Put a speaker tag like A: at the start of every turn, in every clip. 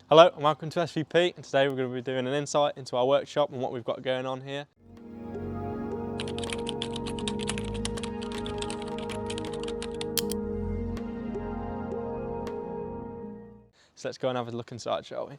A: Hello and welcome to SVP, and today we're going to be doing an insight into our workshop and what we've got going on here. So let's go and have a look inside, shall we?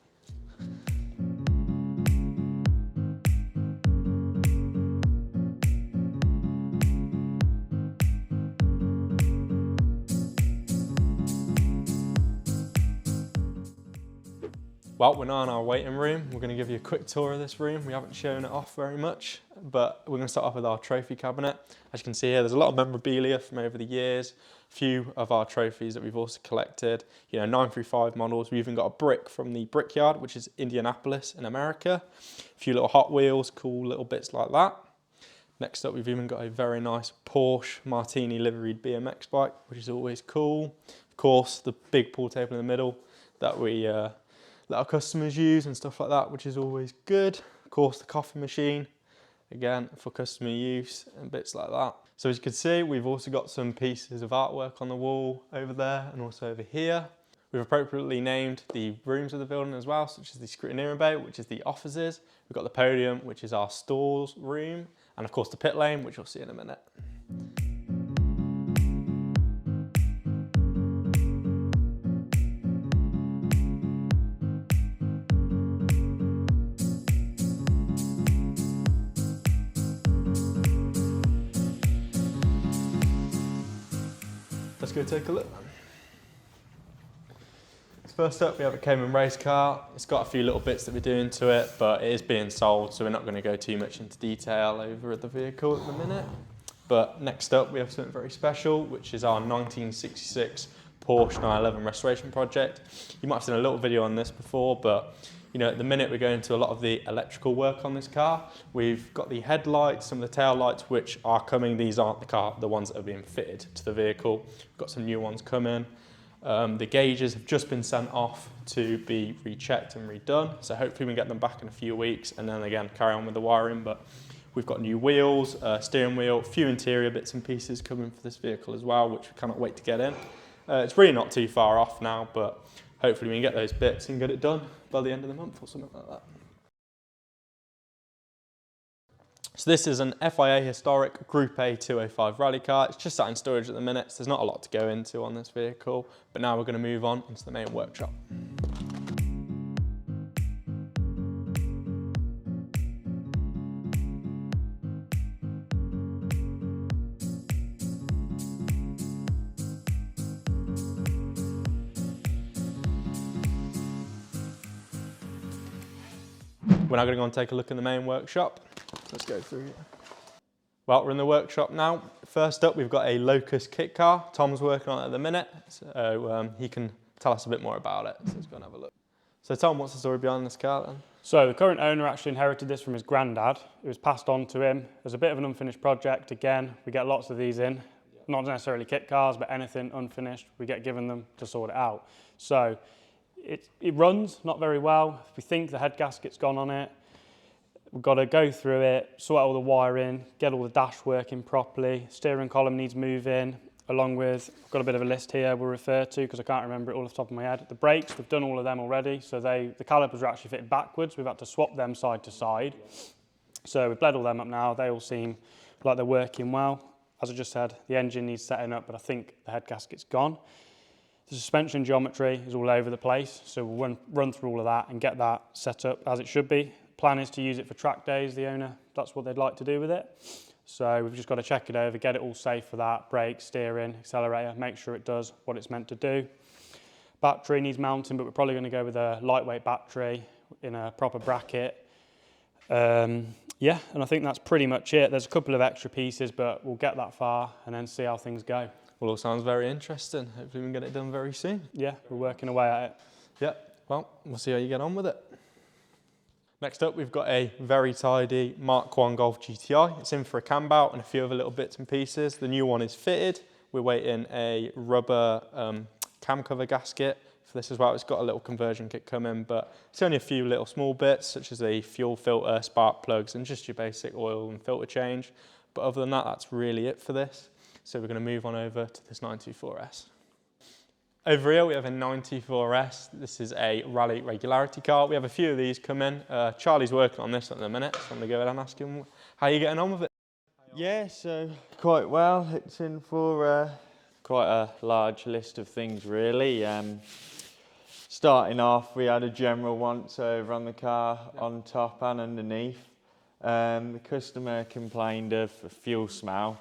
A: Well, we're now in our waiting room. We're going to give you a quick tour of this room. We haven't shown it off very much, but we're going to start off with our trophy cabinet. As you can see here, there's a lot of memorabilia from over the years. A few of our trophies that we've also collected, 935 models. We've even got a brick from the Brickyard, which is Indianapolis in America. A few little Hot Wheels, cool little bits like that. Next up, we've even got a very nice Porsche Martini liveried BMX bike, which is always cool. Of course, the big pool table in the middle that that our customers use and stuff like that, which is always good. Of course, the coffee machine, again, for customer use and bits like that. So as you can see, we've also got some pieces of artwork on the wall over there and also over here. We've appropriately named the rooms of the building as well, such as the scrutineering bay, which is the offices. We've got the podium, which is our stores room, and of course the pit lane, which you'll see in a minute. Let's go take a look. First up, we have a Cayman race car. It's got a few little bits that we're doing to it, but it is being sold, so we're not going to go too much into detail over the vehicle at the minute. But next up, we have something very special, which is our 1966 Porsche 911 restoration project. You might have seen a little video on this before, but at the minute we're going to a lot of the electrical work on this car. We've got the headlights, some of the tail lights, which are coming. These aren't the ones that are being fitted to the vehicle. We've got some new ones coming. The gauges have just been sent off to be rechecked and redone. So hopefully we can get them back in a few weeks and then again carry on with the wiring. But we've got new wheels, steering wheel, a few interior bits and pieces coming for this vehicle as well, which we cannot wait to get in. It's really not too far off now, but hopefully we can get those bits and get it done by the end of the month or something like that. So this is an FIA Historic Group A 205 rally car. It's just sat in storage at the minute, so there's not a lot to go into on this vehicle. But now we're going to move on into the main workshop. We're now going to go and take a look in the main workshop. Let's go through it. Well, we're in the workshop now. First up, we've got a Locust kit car. Tom's working on it at the minute, so he can tell us a bit more about it. So let's go and have a look. So Tom, what's the story behind this car then?
B: So the current owner actually inherited this from his granddad. It was passed on to him. It was a bit of an unfinished project. Again, we get lots of these in. Not necessarily kit cars, but anything unfinished, we get given them to sort it out. So it runs not very well. We think the head gasket's gone on it. We've got to go through it, sort out all the wiring, get all the dash working properly. Steering column needs moving, along with, I've got a bit of a list here we'll refer to because I can't remember it all off the top of my head. The brakes, we've done all of them already. So the calipers are actually fitted backwards. We've had to swap them side to side. So we've bled all them up now. They all seem like they're working well. As I just said, the engine needs setting up, but I think the head gasket's gone. The suspension geometry is all over the place, so we'll run through all of that and get that set up as it should be. Plan is to use it for track days, the owner, that's what they'd like to do with it. So we've just got to check it over, get it all safe for that, brakes, steering, accelerator, make sure it does what it's meant to do. Battery needs mounting, but we're probably going to go with a lightweight battery in a proper bracket. Yeah, and I think that's pretty much it. There's a couple of extra pieces, but we'll get that far and then see how things go.
A: Well, all sounds very interesting. Hopefully we can get it done very soon.
B: Yeah, we're working away at it.
A: Yeah, well, we'll see how you get on with it. Next up, we've got a very tidy Mark 1 Golf GTI. It's in for a cam bout and a few other little bits and pieces. The new one is fitted. We're waiting a rubber cam cover gasket for this as well. It's got a little conversion kit coming, but it's only a few little small bits, such as a fuel filter, spark plugs, and just your basic oil and filter change. But other than that, that's really it for this. So we're going to move on over to this 924S. Over here we have a 94S. This is a rally regularity car. We have a few of these come in. Charlie's working on this at the minute, so I'm going to go ahead and ask him how you getting on with it.
C: Yeah, so quite well. It's in for quite a large list of things really. Starting off, we had a general once over on the car, on top and underneath. The customer complained of a fuel smell,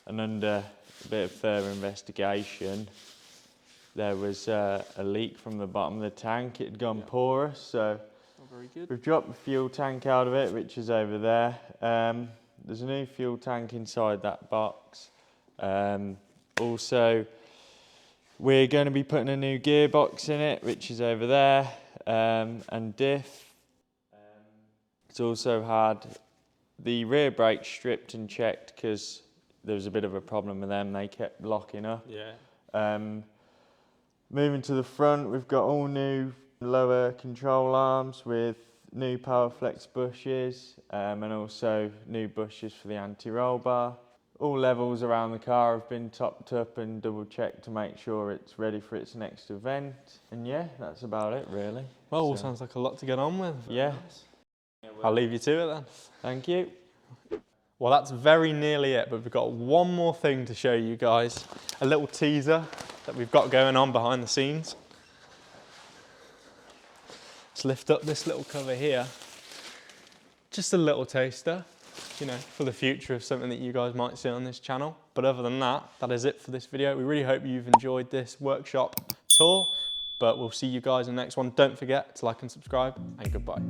C: and under a bit of further investigation, there was a leak from the bottom of the tank. It had gone porous, so
A: very good.
C: we've dropped the fuel tank out of it, which is over there. There's a new fuel tank inside that box. Also, we're going to be putting a new gearbox in it, which is over there, and diff. It's also had the rear brakes stripped and checked because there was a bit of a problem with them. They kept locking up.
A: Yeah.
C: Moving to the front, we've got all new lower control arms with new power flex bushes, and also new bushes for the anti-roll bar. All levels around the car have been topped up and double checked to make sure it's ready for its next event. And yeah, that's about it really.
A: Well, all sounds like a lot to get on with.
C: Yeah.
A: I'll leave you to it then.
C: Thank you.
A: Well, that's very nearly it, but we've got one more thing to show you guys. A little teaser that we've got going on behind the scenes. Let's lift up this little cover here. Just a little taster, you know, for the future of something that you guys might see on this channel. But other than that, that is it for this video. We really hope you've enjoyed this workshop tour, but we'll see you guys in the next one. Don't forget to like and subscribe, and goodbye.